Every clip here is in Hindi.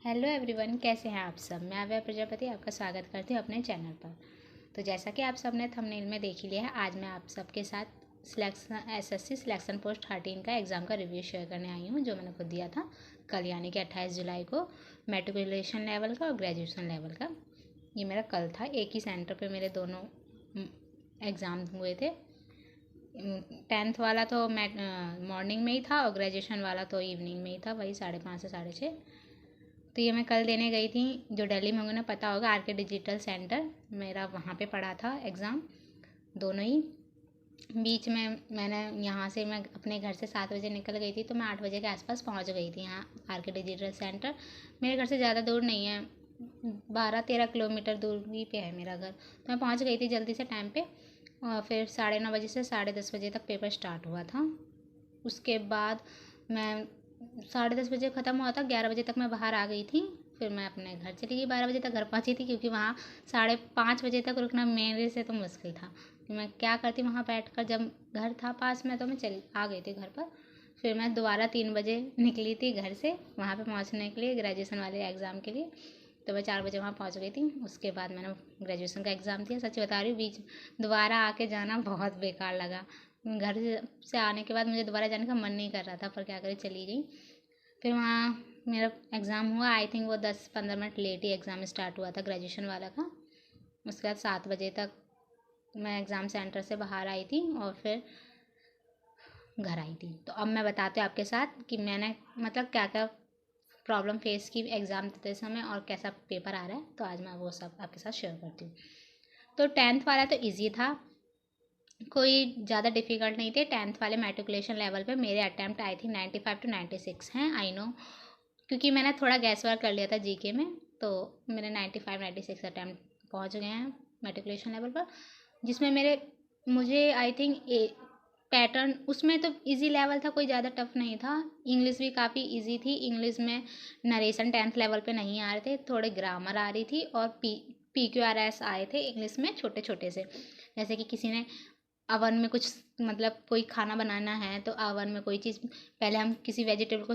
हेलो एवरीवन, कैसे हैं आप सब। मैं अव्या प्रजापति आपका स्वागत करती हूँ अपने चैनल पर। तो जैसा कि आप सब ने थंबनेल में देख ही लिया है, आज मैं आप सबके साथ सिलेक्शन एसएससी सिलेक्शन पोस्ट 13 का एग्ज़ाम का रिव्यू शेयर करने आई हूँ, जो मैंने खुद दिया था कल, यानी कि 28 जुलाई को। मैट्रिकुलेशन लेवल का और ग्रेजुएशन लेवल का ये मेरा कल था। एक ही सेंटर पर मेरे दोनों एग्ज़ाम हुए थे। 10th वाला तो मॉर्निंग में ही था और ग्रेजुएशन वाला तो इवनिंग में ही था, वही 5:30 से 6:30। तो ये मैं कल देने गई थी, जो दिल्ली में उन्हें पता होगा, आर के डिजिटल सेंटर, मेरा वहाँ पे पड़ा था एग्ज़ाम दोनों ही। बीच में मैंने यहाँ से मैं अपने घर से 7 बजे निकल गई थी, तो मैं 8 बजे के आसपास पहुँच गई थी यहाँ आर के डिजिटल सेंटर। मेरे घर से ज़्यादा दूर नहीं है, 12-13 किलोमीटर दूरी पे है मेरा घर। तो मैं पहुँच गई थी जल्दी से टाइम पे, और फिर 9:30 बजे से 10:30 बजे तक पेपर स्टार्ट हुआ था। उसके बाद मैं 10:30 बजे ख़त्म हुआ था, 11 बजे तक मैं बाहर आ गई थी। फिर मैं अपने घर चली गई, 12 बजे तक घर पहुंची थी, क्योंकि वहाँ 5:30 बजे तक रुकना मेरे से तो मुश्किल था। मैं क्या करती वहाँ बैठ कर, जब घर था पास में तो मैं चली आ गई थी घर पर। फिर मैं दोबारा 3 बजे निकली थी घर से वहाँ पे पहुँचने के लिए, ग्रेजुएशन वाले एग्ज़ाम के लिए। तो मैं 4 बजे वहाँ पहुँच गई थी। उसके बाद मैंने ग्रेजुएशन का एग्ज़ाम दिया। सच बता रही हूँ, बीच दोबारा आके जाना बहुत बेकार लगा। घर से आने के बाद मुझे दोबारा जाने का मन नहीं कर रहा था, पर क्या करें, चली गई। फिर वहाँ मेरा एग्ज़ाम हुआ, आई थिंक वो 10-15 मिनट लेट ही एग्ज़ाम स्टार्ट हुआ था ग्रेजुएशन वाला का। उसके बाद 7 बजे तक मैं एग्ज़ाम सेंटर से बाहर आई थी और फिर घर आई थी। तो अब मैं बताती हूँ आपके साथ कि मैंने मतलब क्या क्या प्रॉब्लम फेस की एग्ज़ाम देते समय और कैसा पेपर आ रहा है। तो आज मैं वो सब आपके साथ शेयर करती हूँ। तो 10th वाला तो ईजी था, कोई ज़्यादा डिफ़िकल्ट नहीं थे। 10th वाले मैट्रिकुलेशन लेवल पे मेरे अटैम्प्ट आई थी 95 to 96 हैं। आई नो, क्योंकि मैंने थोड़ा गैस वर्क कर लिया था जीके में, तो मेरे 95-96 अटैम्प्ट पहुंच गए हैं मैट्रिकुलेशन लेवल पर। जिसमें मुझे आई थिंक पैटर्न उसमें तो इजी लेवल था, कोई ज़्यादा टफ नहीं था। इंग्लिश भी काफ़ी इजी थी। इंग्लिश में नरेशन 10th लेवल पे नहीं आ रहे थे, थोड़े ग्रामर आ रही थी, और PQRS आए थे इंग्लिश में छोटे छोटे से। जैसे कि किसी ने अवन में कुछ, मतलब कोई खाना बनाना है तो अवन में कोई चीज़, पहले हम किसी वेजिटेबल को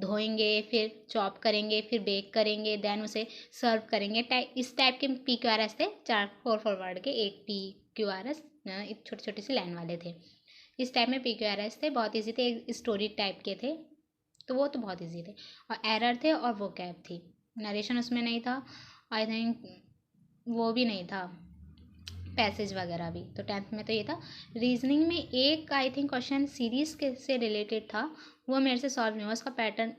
धोएंगे, फिर चॉप करेंगे, फिर बेक करेंगे, देन उसे सर्व करेंगे। इस टाइप के PQRS थे, 4 वर्ड के एक PQRS, छोटी छोटी सी लाइन वाले थे। इस टाइप में PQRS थे, बहुत ईजी थे, स्टोरी टाइप के थे, तो वो तो बहुत ईजी थे। और एरर थे और वो कैब थी। नरेशन उसमें नहीं था, आई थिंक वो भी नहीं था, पैसेज वगैरह भी। तो 10th में तो ये था। रीजनिंग में एक आई थिंक क्वेश्चन सीरीज़ के से रिलेटेड था, वो मेरे से सॉल्व नहीं हुआ। उसका पैटर्न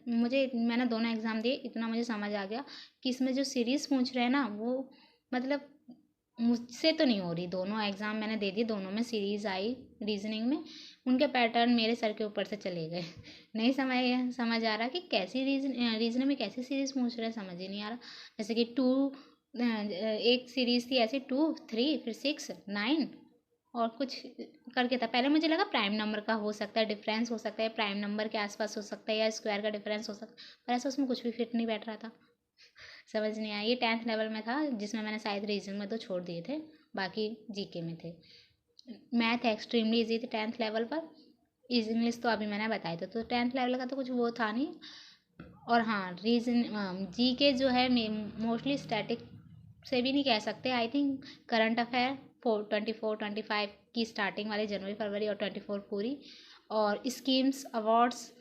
मैंने दोनों एग्ज़ाम दिए, इतना मुझे समझ आ गया कि इसमें जो सीरीज़ पूछ रहे हैं ना, वो मतलब मुझसे तो नहीं हो रही। दोनों एग्ज़ाम मैंने दे दिए, दोनों में सीरीज़ आई रीजनिंग में, उनके पैटर्न मेरे सर के ऊपर से चले गए। नहीं समझ आ रहा कि कैसी रीजनिंग में कैसी सीरीज़ पूछ रहे हैं, समझ ही नहीं आ रहा। जैसे कि एक सीरीज़ थी ऐसी 2, 3, फिर 6, 9 और कुछ करके था। पहले मुझे लगा प्राइम नंबर का हो सकता है, डिफरेंस हो सकता है, प्राइम नंबर के आसपास हो सकता है, या स्क्वायर का डिफरेंस हो सकता है, पर ऐसा उसमें कुछ भी फिट नहीं बैठ रहा था, समझ नहीं आया। ये 10th लेवल में था, जिसमें मैंने शायद रीजनिंग में तो छोड़ दिए थे, बाकी जीके में थे। मैथ एक्सट्रीमली ईजी थे 10th लेवल पर। इंग्लिश तो अभी मैंने बताया था, तो 10th लेवल का तो कुछ वो था नहीं। और हाँ, जीके जो है मोस्टली स्टैटिक से भी नहीं कह सकते, आई थिंक करंट अफेयर 24-25 की स्टार्टिंग वाले, जनवरी फरवरी और 24 पूरी, और स्कीम्स, अवार्ड्स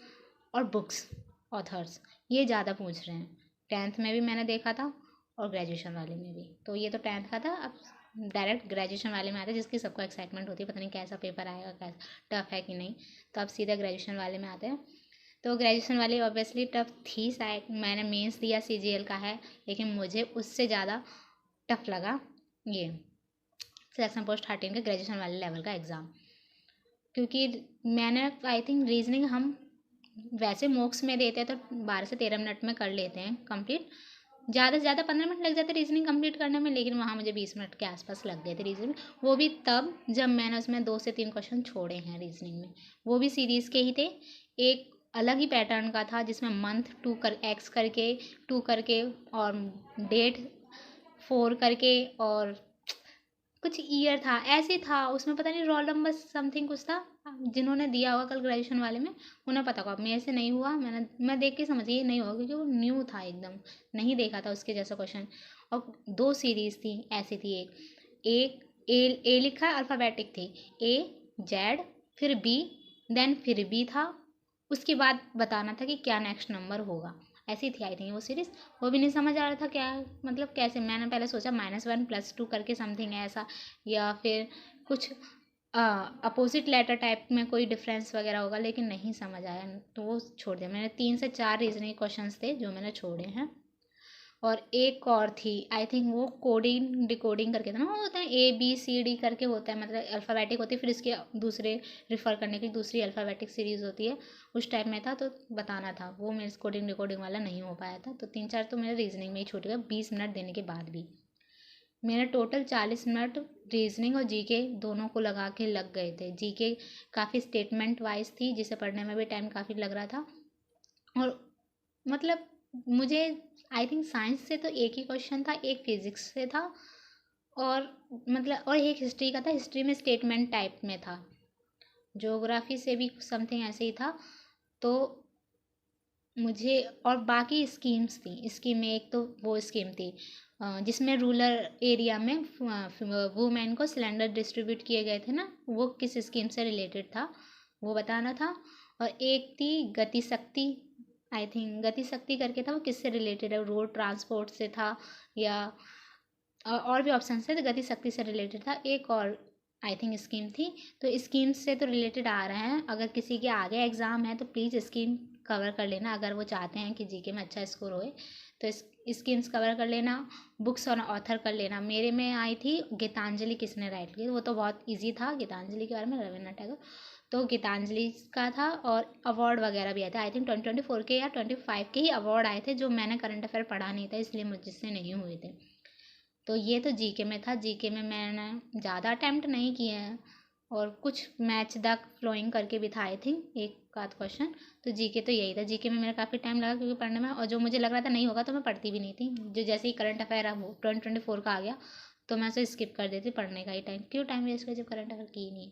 और बुक्स, ऑथर्स, ये ज़्यादा पूछ रहे हैं। 10th में भी मैंने देखा था और ग्रेजुएशन वाले में भी। तो ये तो 10th का था। अब डायरेक्ट ग्रेजुएशन वाले में आते हैं, जिसकी सबको एक्साइटमेंट होती है, पता नहीं कैसा पेपर आएगा, कैसा टफ है कि नहीं। तो अब सीधा ग्रेजुएशन वाले में आते हैं। तो ग्रेजुएशन वाली ऑब्वियसली टफ थी। शायद मैंने मेंस दिया, CGL का है, लेकिन मुझे उससे ज़्यादा टफ लगा ये सिलेक्शन पोस्ट 13 के ग्रेजुएशन वाले लेवल का एग्ज़ाम। क्योंकि मैंने आई थिंक रीजनिंग हम वैसे मॉक्स में देते हैं तो 12 से 13 मिनट में कर लेते हैं कंप्लीट, ज़्यादा से ज़्यादा 15 मिनट लग जाते रीजनिंग कंप्लीट करने में, लेकिन वहाँ मुझे 20 मिनट के आसपास लग गए थे रीजनिंग। वो भी तब जब मैंने उसमें 2 से 3 क्वेश्चन छोड़े हैं रीजनिंग में, वो भी सीरीज़ के ही थे। एक अलग ही पैटर्न का था, जिसमें मंथ एक्स करके 2 करके, और डेट 4 करके, और कुछ ईयर था, ऐसे था उसमें, पता नहीं रोल नंबर समथिंग कुछ था, जिन्होंने दिया होगा कल ग्रेजुएशन वाले में उन्हें पता होगा, मेरे से नहीं हुआ, मैं देख के समझ गई ये नहीं होगा क्योंकि वो न्यू था एकदम, नहीं देखा था उसके जैसा क्वेश्चन। और 2 सीरीज थी ऐसी थी, एक ए लिखा अल्फ़ाबेटिक थी, ए जेड फिर बी देन फिर बी था, उसके बाद बताना था कि क्या नेक्स्ट नंबर होगा, ऐसी थी आई थिंक वो सीरीज़। वो भी नहीं समझ आ रहा था क्या मतलब कैसे, मैंने पहले सोचा -1 +2 करके समथिंग है ऐसा, या फिर कुछ अपोजिट लेटर टाइप में कोई डिफरेंस वगैरह होगा, लेकिन नहीं समझ आया तो वो छोड़ दिया मैंने। 3 से 4 रीजनिंग क्वेश्चंस थे जो मैंने छोड़े हैं। और एक और थी आई थिंक वो कोडिंग डिकोडिंग करके था ना, वो होता है ABCD करके होता है, मतलब अल्फ़ाबेटिक होती है फिर इसके दूसरे रिफ़र करने की दूसरी अल्फ़ाबेटिक सीरीज़ होती है, उस टाइप में था तो बताना था, वो मेरे कोडिंग डिकोडिंग वाला नहीं हो पाया था। तो 3-4 तो मेरे रीजनिंग में ही छूट गया 20 मिनट देने के बाद भी। मेरा टोटल 40 मिनट रीजनिंग और जीके दोनों को लगा के लग गए थे। जीके काफ़ी स्टेटमेंट वाइज थी जिसे पढ़ने में भी टाइम काफ़ी लग रहा था। और मतलब मुझे आई थिंक साइंस से तो एक ही क्वेश्चन था, एक फिजिक्स से था और मतलब और एक हिस्ट्री का था, हिस्ट्री में स्टेटमेंट टाइप में था। ज्योग्राफी से भी समथिंग ऐसे ही था। तो मुझे और बाकी स्कीम्स थी, स्कीम में एक तो वो स्कीम थी जिसमें रूरल एरिया में वुमेन को सिलेंडर डिस्ट्रीब्यूट किए गए थे ना, वो किस स्कीम से रिलेटेड था वो बताना था। और एक थी गति शक्ति, आई थिंक गति शक्ति करके था, वो किससे रिलेटेड है, रोड ट्रांसपोर्ट से था या और भी ऑप्शन थे, तो गति शक्ति से रिलेटेड था। एक और आई थिंक स्कीम थी, तो स्कीम से तो रिलेटेड आ रहे हैं। अगर किसी के आगे एग्ज़ाम है तो प्लीज़ स्कीम कवर कर लेना, अगर वो चाहते हैं कि जीके में अच्छा स्कोर होए तो स्कीम्स कवर कर लेना, बुक्स और ऑथर कर लेना। मेरे में आई थी गीतांजलि किसने राइट की, वो तो बहुत ईजी था गीतांजलि के बारे में, रविन्द्रनाथ टैगोर, तो गीतांजलि का था। और अवार्ड वगैरह भी आए थे आई थिंक 2024 के या 25 के ही अवार्ड आए थे, जो मैंने करंट अफेयर पढ़ा नहीं था इसलिए मुझसे नहीं हुए थे। तो ये तो जीके में था। जीके में मैंने ज़्यादा अटैम्प्ट नहीं किए हैं और कुछ मैच द फ्लोइंग करके भी था आई थिंक एक आध क्वेश्चन। तो जीके तो यही था, जीके में मेरा काफ़ी टाइम लगा क्योंकि पढ़ने में, और जो मुझे लग रहा था नहीं होगा तो मैं पढ़ती भी नहीं थी। जो जैसे ही करंट अफेयर अब 2024 का आ गया तो मैं उसे स्किप कर देती, पढ़ने का ही टाइम क्यों टाइम वेस्ट कर जब करंट अफेयर की ही नहीं।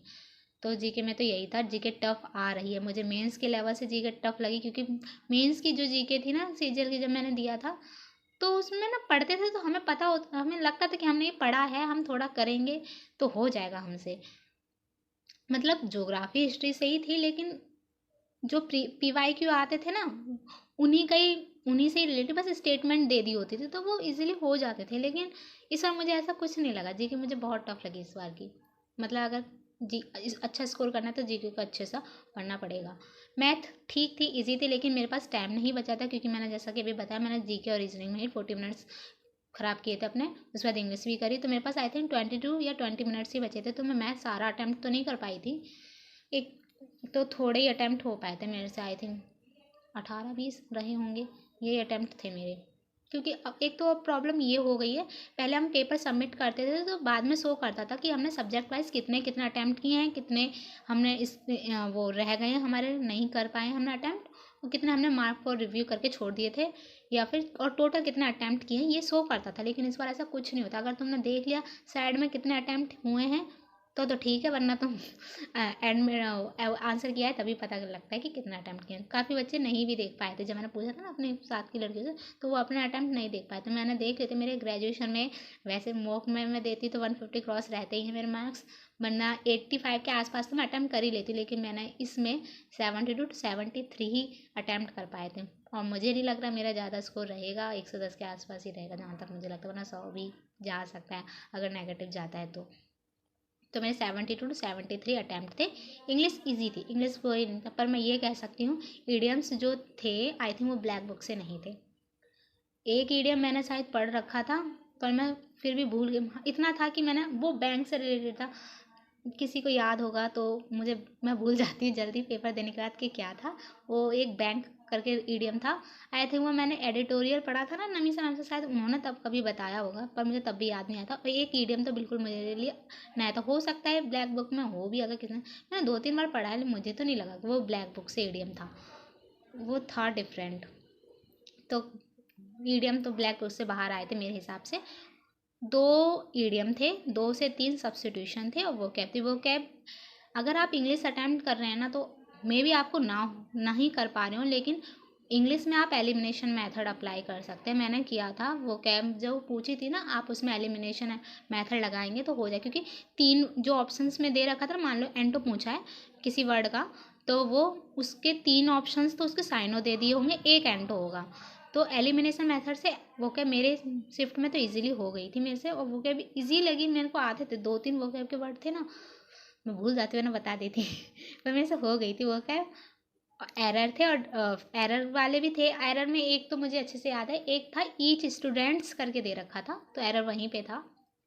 तो जीके में तो यही था। जीके टफ आ रही है मुझे, मेंस के लेवल से जीके टफ लगी क्योंकि मेंस की जो जीके थी ना सीजीएल की जब मैंने दिया था तो उसमें ना पढ़ते थे तो हमें पता होता, हमें लगता था कि हमने ये पढ़ा है, हम थोड़ा करेंगे तो हो जाएगा हमसे। मतलब ज्योग्राफी हिस्ट्री से ही थी लेकिन जो PYQ आते थे ना उन्हीं से ही रिलेटेड बस स्टेटमेंट दे दी होती थी तो वो इजीली हो जाते थे। लेकिन इस बार मुझे ऐसा कुछ नहीं लगा, जी कि मुझे बहुत टफ लगी इस बार की। मतलब अगर जी अच्छा स्कोर करना है तो जीके को अच्छे सा पढ़ना पड़ेगा। मैथ ठीक थी, इजी थी, लेकिन मेरे पास टाइम नहीं बचा था क्योंकि मैंने जैसा कि अभी बताया मैंने जीके और रीजनिंग में ही 40 मिनट्स ख़राब किए थे अपने। उसके बाद इंग्लिश भी करी तो मेरे पास आई थिंक 22 या 20 मिनट्स ही बचे थे, तो मैं मैथ सारा अटैम्प्ट तो नहीं कर पाई थी। एक तो थोड़े ही अटैम्प्ट हो पाए थे मेरे से, आई थिंक 18-20 रहे होंगे, यही अटैम्प्ट थे मेरे। क्योंकि अब एक तो अब प्रॉब्लम ये हो गई है, पहले हम पेपर सबमिट करते थे तो बाद में शो करता था कि हमने सब्जेक्ट वाइज कितने कितने अटैम्प्ट किए हैं, कितने हमने इस वो रह गए हैं हमारे नहीं कर पाए हमने अटैम्प्ट, और कितने हमने मार्क को रिव्यू करके छोड़ दिए थे या फिर और टोटल कितने अटैम्प्ट किए हैं ये शो करता था। लेकिन इस बार ऐसा कुछ नहीं होता, अगर तुमने देख लिया साइड में कितने अटैम्प्ट हुए हैं तो ठीक है, वरना तुम एंड में आंसर किया है तभी पता लगता है कि कितना अटैम्प्ट किया है। काफ़ी बच्चे नहीं भी देख पाए थे, जब मैंने पूछा था ना अपने साथ की लड़कियों से तो वो अपने अटैम्प्ट नहीं देख पाए थे। मैंने देख लेते मेरे ग्रेजुएशन में, वैसे मॉक में मैं देती तो 150 क्रॉस रहते ही हैं मेरे मार्क्स, वरना 85 के आसपास तो मैं अटैम्प्ट कर ही लेती, लेकिन मैंने इसमें 72 to 73 ही अटैम्प्ट कर पाए थे। और मुझे नहीं लग रहा मेरा ज़्यादा स्कोर रहेगा, 110 के आसपास ही रहेगा जहाँ तक मुझे लगता है, वरना 100 भी जा सकता है अगर नेगेटिव जाता है तो मेरे 72 to 73 अटैम्प्ट थे। इंग्लिश इजी थी, इंग्लिश कोई नहीं था, पर मैं ये कह सकती हूँ ईडियम्स जो थे आई थिंक वो ब्लैक बुक से नहीं थे। एक ईडियम मैंने शायद पढ़ रखा था पर मैं फिर भी भूल गई, इतना था कि मैंने वो बैंक से रिलेटेड था, किसी को याद होगा तो मैं भूल जाती हूँ जल्दी पेपर देने के बाद कि क्या था। वो एक बैंक करके ईडियम था, आई थिंक वो मैंने एडिटोरियल पढ़ा था ना नमीसा मैम से, शायद उन्होंने तब कभी बताया होगा पर मुझे तब भी याद नहीं आया था। और एक ईडियम तो बिल्कुल मेरे लिए नया था, हो सकता है ब्लैक बुक में हो भी, अगर किसी मैंने 2-3 बार पढ़ा है लेकिन मुझे तो नहीं लगा कि वो ब्लैक बुक से ईडियम था, वो था डिफरेंट। तो ईडियम तो ब्लैक बुक से बाहर आए थे मेरे हिसाब से। 2 ईडियम थे, 2 से 3 सब्स्टिट्यूशन थे और वो कैब थी। वो कैब अगर आप इंग्लिश अटैम्प्ट कर रहे हैं ना तो मे भी आपको नहीं कर पा रहे हो, लेकिन इंग्लिश में आप एलिमिनेशन मेथड अप्लाई कर सकते हैं। मैंने किया था, वो कैब जो पूछी थी ना, आप उसमें एलिमिनेशन मेथड लगाएंगे तो हो जाए, क्योंकि 3 जो ऑप्शंस में दे रखा था, मान लो एंटो पूछा है किसी वर्ड का, तो वो उसके 3 ऑप्शंस तो उसके साइनो दे दिए होंगे, एक एंटो होगा। तो एलिमिनेशन मेथड से वो क्या मेरे शिफ्ट में तो इजीली हो गई थी मेरे से, और वो क्या भी ईजी लगी मेरे को। आते थे 2-3 वो कैब के वर्ड थे ना, मैं भूल जाती हूँ ना, बता देती पर मेरे से हो गई थी वो कैब। एरर थे, और एरर वाले भी थे। एरर में एक तो मुझे अच्छे से याद है, एक था ईच स्टूडेंट्स करके दे रखा था, तो एरर वहीं पे था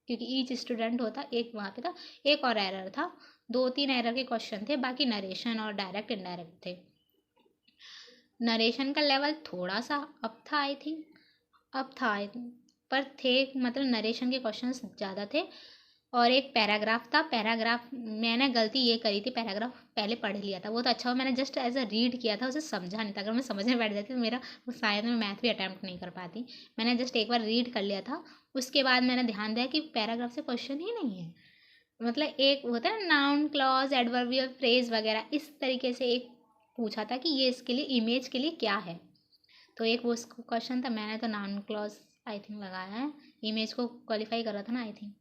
क्योंकि ईच स्टूडेंट होता, एक वहाँ पे था। एक और एरर था, 2-3 एरर के क्वेश्चन थे, बाकी नरेशन और डायरेक्ट इनडायरेक्ट थे। नरेशन का लेवल थोड़ा सा अप था आई थिंक, पर थे, मतलब नरेशन के क्वेश्चंस ज़्यादा थे। और एक पैराग्राफ था, पैराग्राफ मैंने गलती ये करी थी, पैराग्राफ पहले पढ़ लिया था, वो तो अच्छा हो मैंने जस्ट एज अ रीड किया था, उसे समझा नहीं था। अगर मैं समझने बैठ जाती तो मेरा वो शायद मैं मैथ भी अटैम्प्ट नहीं कर पाती। मैंने जस्ट एक बार रीड कर लिया था, उसके बाद मैंने ध्यान दिया कि पैराग्राफ से क्वेश्चन ही नहीं है। मतलब एक होता है नाउन क्लॉज एडवर्बियल फ्रेज वगैरह, इस तरीके से एक पूछा था कि ये इसके लिए इमेज के लिए क्या है, तो एक वो क्वेश्चन था। मैंने तो नाउन क्लॉज आई थिंक लगाया है, इमेज को क्वालिफाई करा था ना आई थिंक,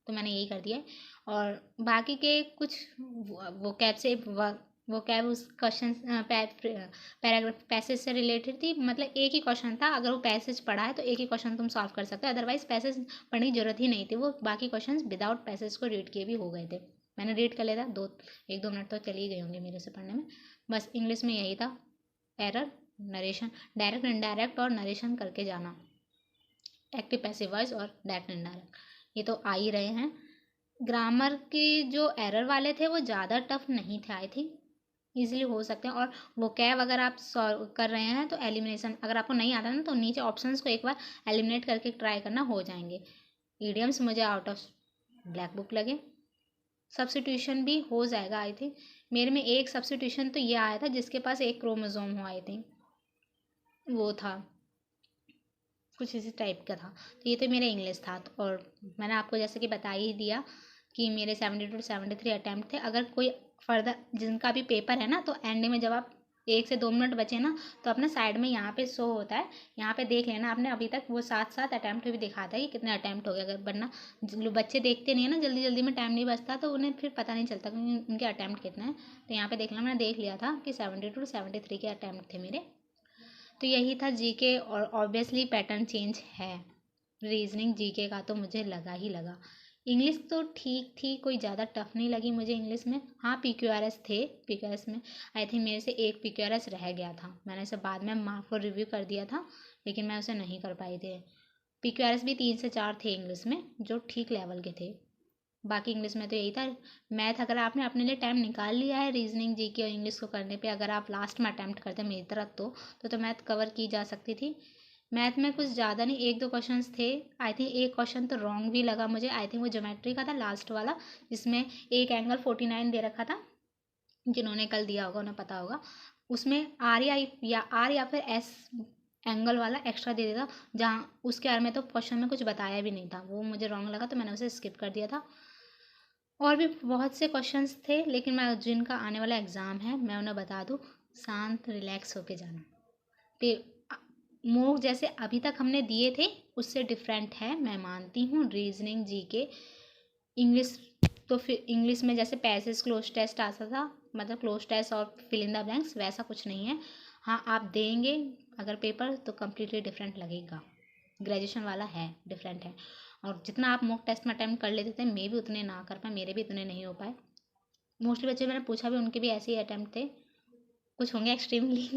तो मैंने यही कर दिया है। और बाकी के कुछ वो कैब से वो कैब उस क्वेश्चन पैराग्राफ पैसेज से रिलेटेड थी, मतलब एक ही क्वेश्चन था। अगर वो पैसेज पढ़ा है तो एक ही क्वेश्चन तुम सॉल्व कर सकते हो, अदरवाइज पैसेज पढ़ने की जरूरत ही नहीं थी, वो बाकी क्वेश्चन विदाउट पैसेज को रीड किए भी हो गए थे। मैंने रीड कर लिया था, 1-2 मिनट तो चले ही गए होंगे मेरे से पढ़ने में। बस इंग्लिश में यही था, एरर, नरेशन, डायरेक्ट इनडायरेक्ट और नरेशन करके जाना, एक्टिव पैसिव वॉइस और डायरेक्ट इनडायरेक्ट, ये तो आ ही रहे हैं। ग्रामर के जो एरर वाले थे वो ज़्यादा टफ नहीं थे आई थिंक, ईजिली हो सकते हैं। और वो कैब अगर आप सॉल्व कर रहे हैं तो एलिमिनेशन अगर आपको नहीं आता ना, तो नीचे ऑप्शंस को एक बार एलिमिनेट करके ट्राई करना, हो जाएंगे। ईडियम्स मुझे आउट ऑफ ब्लैक बुक लगे। सब्स्टिट्यूशन भी हो जाएगा आई थिंक। मेरे में एक सब्स्टिट्यूशन तो ये आया था जिसके पास एक क्रोमोसोम हो आई थिंक, वो था कुछ इसी टाइप का था। तो ये तो मेरा इंग्लिश था। और मैंने आपको जैसे कि बता ही दिया कि मेरे 72 से 73 अटैम्प्ट थे। अगर कोई फर्दर जिनका भी पेपर है ना, तो एंड में जब आप 1 से 2 मिनट बचे ना, तो अपने साइड में यहाँ पे शो होता है, यहाँ पे देख लेना आपने अभी तक वो 7 अटैम्प्ट भी दिखाता है कि कितने अटैम्प्ट हो गए। अगर वरना बच्चे देखते नहीं है ना, जल्दी जल्दी में टाइम नहीं बचता, तो उन्हें फिर पता नहीं चलता कि उनके अटैम्प्ट कितने हैं। तो यहाँ पे देख लेना, मैंने देख लिया था कि 72 से 73 के अटैम्प्ट थे मेरे। तो यही था जीके, और ऑब्वियसली पैटर्न चेंज है। रीजनिंग जीके का तो मुझे लगा। इंग्लिश तो ठीक थी, कोई ज़्यादा टफ नहीं लगी मुझे इंग्लिश में। हाँ पीक्यूआरएस थे, पीक्यूआरएस में आई थिंक मेरे से एक पीक्यूआरएस रह गया था, मैंने इसे बाद में मार्क को रिव्यू कर दिया था, लेकिन मैं उसे नहीं कर पाई थी। पीक्यूआरएस भी 3 से 4 थे इंग्लिश में, जो ठीक लेवल के थे। बाकी इंग्लिश में तो यही था। मैथ अगर आपने अपने लिए टाइम निकाल लिया है रीजनिंग जीके और इंग्लिश को करने पे, अगर आप लास्ट में अटैम्प्ट करते मेरी तरह तो मैथ कवर की जा सकती थी। मैथ में कुछ ज़्यादा नहीं, 1-2 क्वेश्चंस थे आई थिंक। एक क्वेश्चन तो रॉन्ग भी लगा मुझे आई थिंक, वो ज्योमेट्री का था लास्ट वाला, जिसमें एक एंगल 49 दे रखा था। जिन्होंने कल दिया होगा उन्हें पता होगा। उसमें आर या फिर एस एंगल वाला एक्स्ट्रा दे दिया था, जहाँ उसके बारे में तो क्वेश्चन में कुछ बताया भी नहीं था, वो मुझे रॉन्ग लगा तो मैंने उसे स्किप कर दिया था। और भी बहुत से क्वेश्चंस थे, लेकिन मैं जिनका आने वाला एग्ज़ाम है मैं उन्हें बता दूँ, शांत रिलैक्स होके जाना। पे मूव जैसे अभी तक हमने दिए थे उससे डिफरेंट है, मैं मानती हूँ। रीजनिंग जीके इंग्लिश, तो फिर इंग्लिश में जैसे पैसेज क्लोज टेस्ट आता था, मतलब क्लोज टेस्ट और फिल इन द ब्लैंक्स, वैसा कुछ नहीं है। हाँ आप देंगे अगर पेपर तो कम्प्लीटली डिफरेंट लगेगा, ग्रेजुएशन वाला है, डिफरेंट है। और जितना आप मॉक टेस्ट में अटैम्प्ट कर लेते थे, मैं भी उतने ना कर पाए, मेरे भी उतने नहीं हो पाए। मोस्टली बच्चे मैंने पूछा भी उनके भी ऐसे ही अटैम्प्ट थे। कुछ होंगे एक्सट्रीमली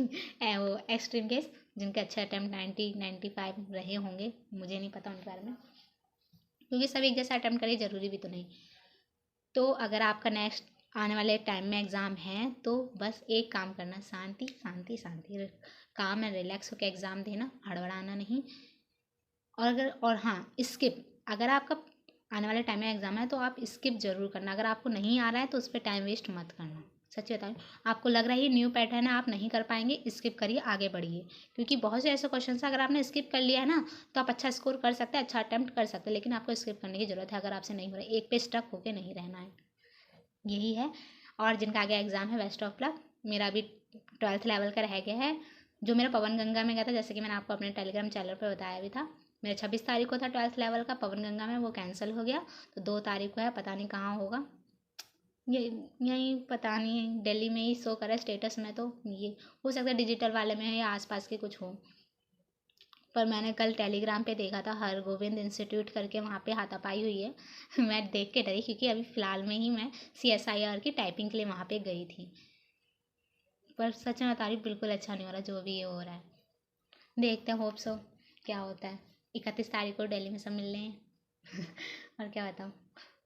वो एक्सट्रीम केस जिनके अच्छे अटैम्प्ट 90-95 रहे होंगे, मुझे नहीं पता उनके बारे में, क्योंकि सब एक जैसा अटैम्प्ट करें ज़रूरी भी तो नहीं। तो अगर आपका नेक्स्ट आने वाले टाइम में एग्ज़ाम है तो बस एक काम करना, शांति शांति शांति, काम एंड रिलैक्स होकर एग्ज़ाम देना, हड़बड़ाना नहीं। और हाँ स्किप, अगर आपका आने वाले टाइम में एग्ज़ाम है तो आप स्किप ज़रूर करना। अगर आपको नहीं आ रहा है तो उस पर टाइम वेस्ट मत करना। सच्ची बताऊँ, आपको लग रहा है ये न्यू पैटर्न है आप नहीं कर पाएंगे, स्किप करिए, आगे बढ़िए। क्योंकि बहुत से ऐसे क्वेश्चन है अगर आपने स्किप कर लिया है ना, तो आप अच्छा स्कोर कर सकते हैं, अच्छा अटैम्प्ट कर सकते हैं, लेकिन आपको स्किप करने की ज़रूरत है अगर आपसे नहीं हो रहा है। एक पे स्टक होकर नहीं रहना है, यही है। और जिनका आगे एग्ज़ाम है बेस्ट ऑफ लक। मेरा अभी 12th लेवल का रह गया है, जो मेरा पवन गंगा में गया था, जैसे कि मैंने आपको अपने टेलीग्राम चैनल पर बताया भी था। मेरा 26 तारीख को था 12th लेवल का पवन गंगा में, वो कैंसिल हो गया। तो 2 तारीख को है, पता नहीं कहाँ होगा, ये यहीं पता नहीं दिल्ली में ही शो करा स्टेटस में। तो ये हो सकता है डिजिटल वाले में या आसपास के कुछ हो, पर मैंने कल टेलीग्राम पे देखा था हरगोविंद इंस्टीट्यूट करके, वहाँ पे हाथापाई हुई है। मैं देख के डरी, क्योंकि अभी फ़िलहाल में ही मैं CSIR की टाइपिंग के लिए वहाँ पे गई थी। पर सच में बता रही, बिल्कुल अच्छा नहीं हो रहा जो भी ये हो रहा है। देखते हैं, होप सो क्या होता है। 31 तारीख को दिल्ली में सब मिलने हैं। और क्या बताऊँ,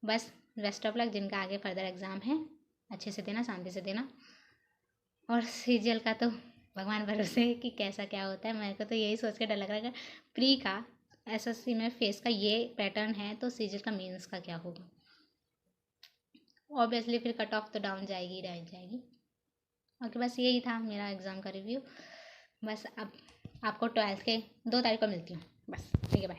बस बेस्ट ऑफ लक। जिनका आगे फर्दर एग्ज़ाम है अच्छे से देना, शांति से देना। और सीजीएल का तो भगवान भरोसे है कि कैसा क्या होता है। मेरे को तो यही सोच के डर लग रहा है कि प्री का एसएससी में फेस का ये पैटर्न है, तो सीजीएल का मेंस का क्या होगा। ऑब्वियसली फिर कट ऑफ तो डाउन जाएगी, रह जाएगी। ओके, बस यही था मेरा एग्ज़ाम का रिव्यू। बस अब आपको 12th के 2 तारीख को मिलती हूँ बस। ठीक है, बाय।